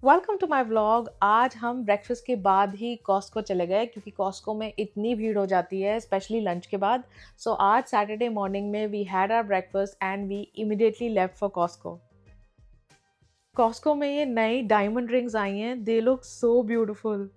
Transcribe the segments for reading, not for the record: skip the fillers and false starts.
Welcome to my vlog. आज हम breakfast के बाद ही कॉस्को चले गए क्योंकि कॉस्को में इतनी भीड़ हो जाती है स्पेशली लंच के बाद। सो आज सैटरडे मॉर्निंग में we had our breakfast and we immediately left for Costco. Costco में ये नई डायमंड रिंग्स आई हैं, दे लुक सो ब्यूटिफुल।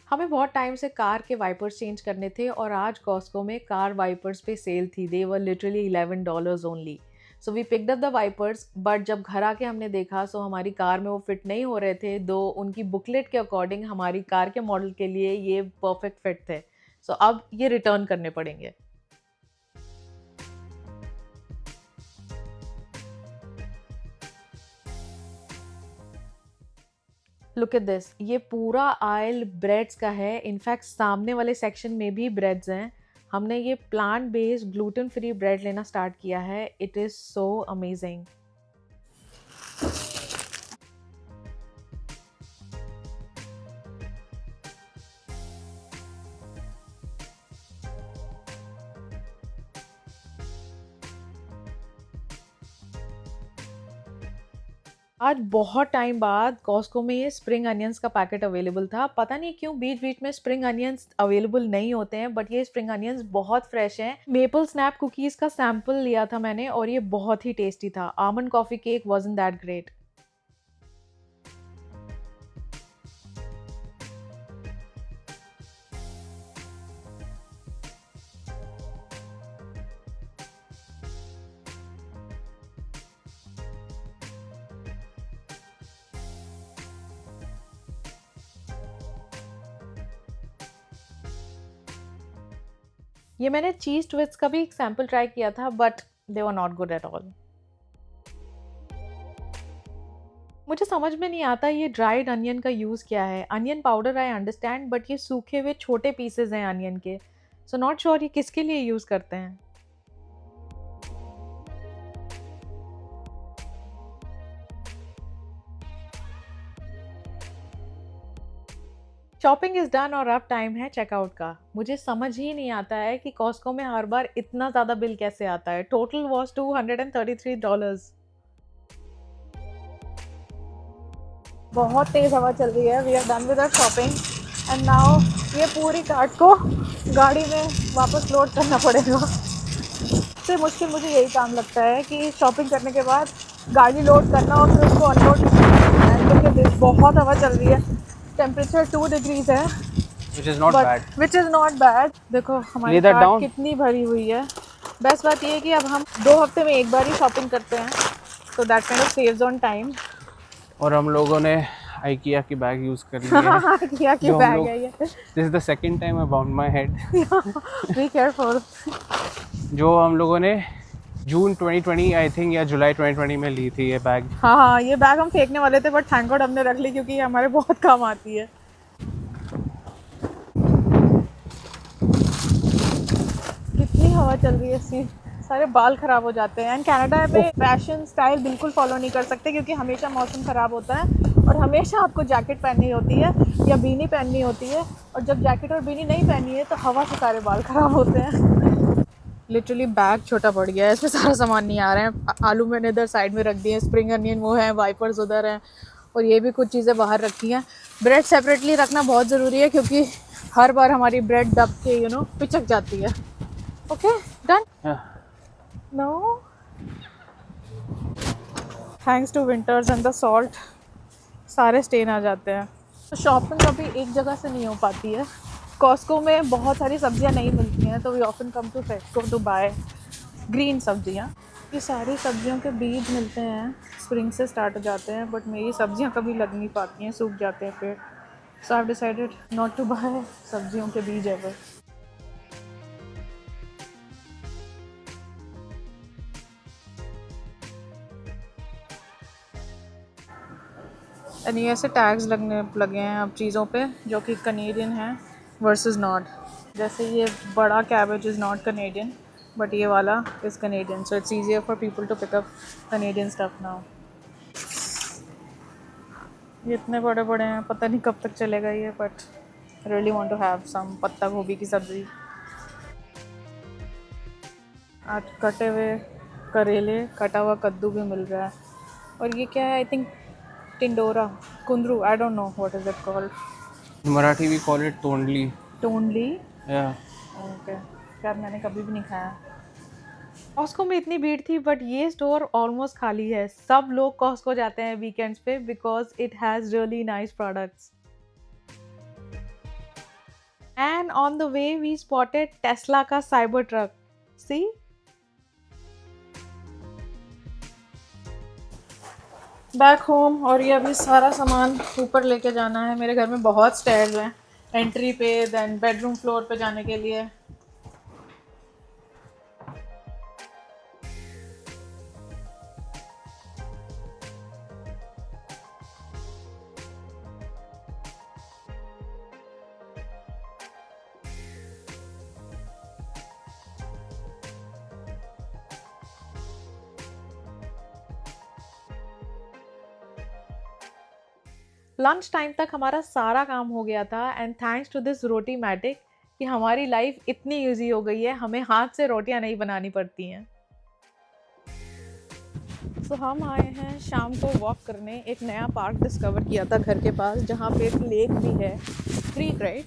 हमें बहुत टाइम से कार के वाइपर्स चेंज करने थे और आज कॉस्को में कार वाइपर्स पे सेल थी। They were literally $11 only. So we picked up the wipers, but जब घर आके हमने देखा सो हमारी कार में वो फिट नहीं हो रहे थे, दो उनकी बुकलेट के अकॉर्डिंग हमारी कार के मॉडल के लिए ये परफेक्ट फिट थे। सो अब ये रिटर्न करने पड़ेंगे। लुक एट दिस, ये पूरा आयल ब्रेड्स का है। इनफैक्ट सामने वाले सेक्शन में भी ब्रेड्स हैं। हमने ये plant based gluten free bread लेना स्टार्ट किया है। It is so amazing. आज बहुत टाइम बाद कॉस्को में ये स्प्रिंग अनियंस का पैकेट अवेलेबल था। पता नहीं क्यों बीच बीच में स्प्रिंग अनियंस अवेलेबल नहीं होते हैं, बट ये स्प्रिंग अनियंस बहुत फ्रेश हैं। मेपल स्नैप कुकीज़ का सैंपल लिया था मैंने और ये बहुत ही टेस्टी था। Almond coffee cake wasn't that great. ये मैंने चीज़ ट्विस्ट का भी एक सैंपल ट्राई किया था, but they were not good at all. मुझे समझ में नहीं आता ये ड्राइड अनियन का यूज़ क्या है। Onion powder I understand, but ये सूखे हुए छोटे पीसेज हैं अनियन के। सो नॉट श्योर ये किसके लिए यूज़ करते हैं। शॉपिंग इज़ डन और अब टाइम है चेकआउट का। मुझे समझ ही नहीं आता है कि कॉस्को में हर बार इतना ज़्यादा बिल कैसे आता है। Total was $233। बहुत तेज़ हवा चल रही है। We are done with our shopping and now ये पूरी कार्ट को गाड़ी में वापस लोड करना पड़ेगा। सबसे मुश्किल मुझे यही काम लगता है कि शॉपिंग करने के बाद गाड़ी लोड करना और फिर उसको अनलोड करना। बहुत हवा चल रही है। टेम्परेचर 2 डिग्रीज है, विच इज़ नॉट बैड। देखो हमारी कार्ट कितनी भरी हुई है। बेस्ट बात ये है कि अब हम 2 हफ्ते में एक बार ही शॉपिंग करते हैं, तो that kind of saves on time. और हम लोगों ने IKEA की बैग यूज कर ली है। IKEA की बैग है ये। This is the second time I bound my head. Be careful. जो हम लोगों ने जून 2020 आई थिंक या जुलाई 2020 में ली थी ये बैग। हाँ, ये बैग हम फेंकने वाले थे, बट थैंक गॉड हमने रख ली क्योंकि ये हमारे बहुत काम आती है। कितनी हवा चल रही है इसकी, सारे बाल ख़राब हो जाते हैं। एंड कनाडा में फैशन स्टाइल बिल्कुल फॉलो नहीं कर सकते क्योंकि हमेशा मौसम ख़राब होता है और हमेशा आपको जैकेट पहननी होती है या बीनी पहननी होती है, और जब जैकेट और बीनी नहीं पहनी है तो हवा से सारे बाल ख़राब होते हैं। लिटरली बैग छोटा पड़ गया है, इसमें सारा सामान नहीं आ रहा है। आलू मैंने इधर साइड में रख दिए, स्प्रिंग अनियन वो है, वाइपर्स उधर हैं, और ये भी कुछ चीज़ें बाहर रखी हैं। ब्रेड सेपरेटली रखना बहुत ज़रूरी है क्योंकि हर बार हमारी ब्रेड दब के पिचक जाती है। Okay done. No, thanks to winters and the salt सारे स्टेन आ जाते हैं। तो शॉपिंग कभी एक जगह से नहीं हो पाती है। कॉस्को में बहुत सारी सब्जियां नहीं मिलती हैं, तो we often come to FreshCo to buy green सब्जियां। ये सारी सब्जियों के बीज मिलते हैं, स्प्रिंग से स्टार्ट हो जाते हैं, बट मेरी सब्जियां कभी लग नहीं पाती हैं, सूख जाते हैं पेड़। So I have decided not to buy सब्जियों के बीज एवर। एंड ये ऐसे टैग्स लगने लगे हैं अब चीज़ों पे जो कि कनेडियन हैं वर्सेस नॉट। जैसे ये बड़ा cabbage is not Canadian, but ये वाला is Canadian, so it's easier for people to pick up Canadian stuff now. ये इतने बड़े बड़े हैं, पता नहीं कब तक चलेगा ये, but really want to have some पत्ता गोभी की सब्ज़ी। आज कटे हुए करेले, कटा हुआ कद्दू भी मिल रहा है। और ये क्या है, आई थिंक टिंडोरा, कुंदरू, I don't know what is it called. In Marathi we call it tondli. टोनली, Yeah. Okay, यार मैंने कभी भी नहीं खाया। कॉस्को में इतनी भीड़ थी बट ये स्टोर ऑलमोस्ट खाली है। सब लोग कॉस्को जाते हैं वीकेंड्स पे because it has really nice products. And on the way we spotted Tesla का Cybertruck. See, back home, और ये अभी सारा सामान ऊपर लेके जाना है। मेरे घर में बहुत स्टेयर्स हैं एंट्री पे, देन बेडरूम फ्लोर पे जाने के लिए। लंच टाइम तक हमारा सारा काम हो गया था and thanks to this Rotimatic कि हमारी लाइफ इतनी ईजी हो गई है, हमें हाथ से रोटियां नहीं बनानी पड़ती हैं। तो हम आए हैं शाम को वॉक करने। एक नया पार्क डिस्कवर किया था घर के पास जहाँ पे एक लेक भी है, creek, right?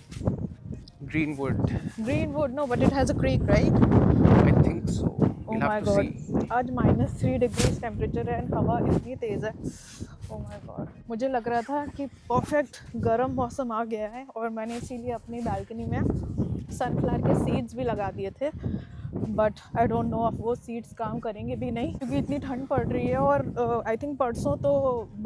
Greenwood. Greenwood, no but it has a creek, right? I think so. Oh We'll my have to God, see. आज -3 डिग्रीज टेम्परेचर है एंड हवा इतनी तेज़ है। ओह माय गॉड, मुझे लग रहा था कि परफेक्ट गर्म मौसम आ गया है और मैंने इसीलिए अपनी बालकनी में सनफ्लावर के सीड्स भी लगा दिए थे, बट आई डोंट नो अब वो सीड्स काम करेंगे भी नहीं क्योंकि इतनी ठंड पड़ रही है। और आई थिंक परसों तो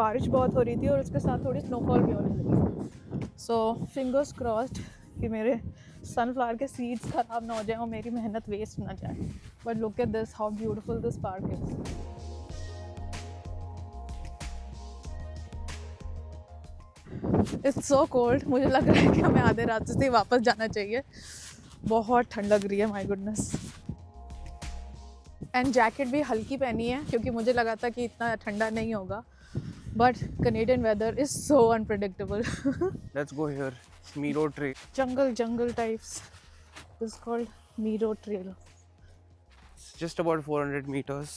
बारिश बहुत हो रही थी और उसके साथ थोड़ी स्नोफॉल भी होने लगी। सो फिंगर्स क्रॉस्ड कि मेरे सनफ्लावर के सीड्स ख़राब ना हो जाए और मेरी मेहनत वेस्ट ना जाए। But look at this, how beautiful this park is. It's so cold, मुझे लग रहा है कि हमें आधे रास्ते से ही वापस जाना चाहिए। बहुत ठंड लग रही है, माय गुडनेस। एंड जैकेट भी हल्की पहनी है क्योंकि मुझे लगा था कि इतना ठंडा नहीं होगा, but Canadian weather is so unpredictable. Let's go here. Miro Trail. जंगल types, this called Miro Trail. It's just about 400 meters.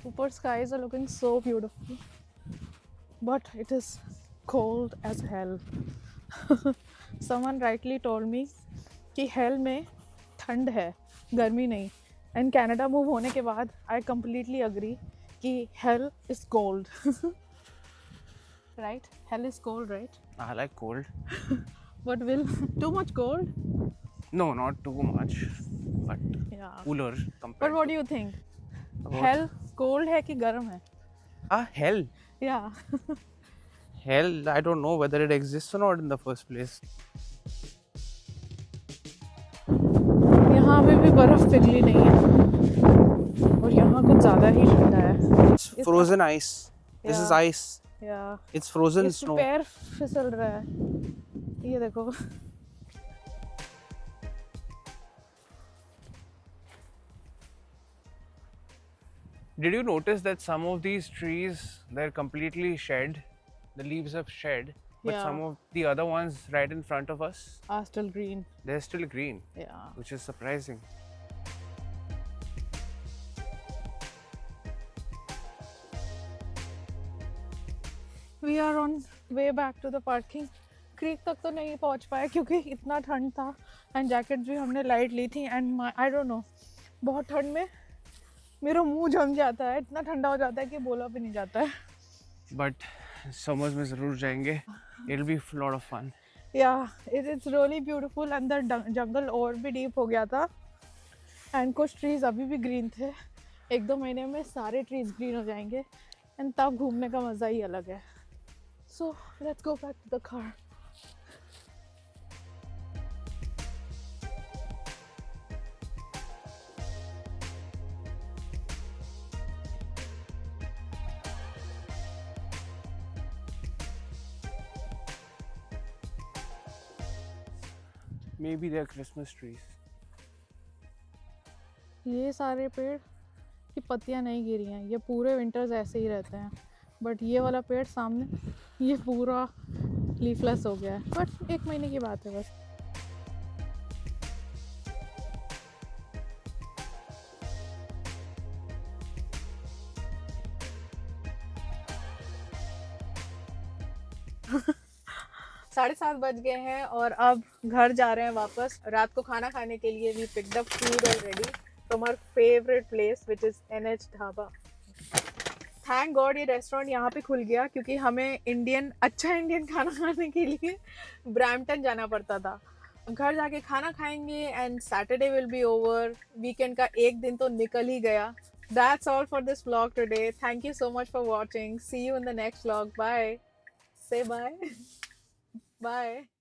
ऊपर skies are looking so beautiful, but it is cold as hell. Someone rightly told me कि hell में ठंड है, गर्मी नहीं। And Canada move होने के बाद आई completely agree कि hell is cold. Right? Hell is cold, right? I like cold. But will too much cold? No, not too much, but Yeah. cooler But compared what do you think? about- Hell cold है कि गर्म है? hell. Yeah. Hell, I don't know whether it exists or not in the first place. यहाँ पे भी बर्फ पिघली नहीं है और यहाँ कुछ ज़्यादा ही ठंडा है। It's frozen ice. This is Yeah. ice. Yeah. It's frozen इस पे snow. पैर फिसल रहा है, ये देखो। Did you notice that some of these trees, they're completely shed? The leaves have shed, but Yeah. some of the other ones right in front of us, Are still green. they're still green, Yeah. which is surprising. We are on way back to the parking. Creek तक तो नहीं पहुंच पाए क्योंकि इतना ठंड था and jacket भी हमने लाइट ली थी एंड आई डोंट नो, बहुत ठंड में मेरा मुंह जम जाता है, इतना ठंडा हो जाता है कि बोला भी नहीं जाता है। But summers में ज़रूर जाएंगे. It'll be a lot of fun. या इट इज़ रियली ब्यूटीफुल। अंदर जंगल और भी डीप हो गया था एंड कुछ ट्रीज अभी भी ग्रीन थे। 1-2 महीने में सारे ट्रीज ग्रीन हो जाएंगे एंड तब घूमने का मज़ा ही अलग है। So let's go back to the car. Maybe they're Christmas trees. ये सारे पेड़ की पत्तियां नहीं गिरी हैं, ये पूरे विंटर्स ऐसे ही रहते हैं, बट ये वाला पेड़ सामने ये पूरा लीफलेस हो गया है, बट 1 महीने की बात है बस। 7:30 बज गए हैं और अब घर जा रहे हैं वापस। रात को खाना खाने के लिए we picked up food already from our favourite place which is NH dhaba. Thank God ये रेस्टोरेंट यहाँ पे खुल गया, क्योंकि हमें अच्छा इंडियन खाना खाने के लिए ब्रैम्पटन जाना पड़ता था। घर जाके खाना खाएंगे and Saturday will be over. Weekend का एक दिन तो निकल ही गया। That's all for this vlog today. Thank you so much for watching. See you in the next vlog. Bye. Say bye. Bye.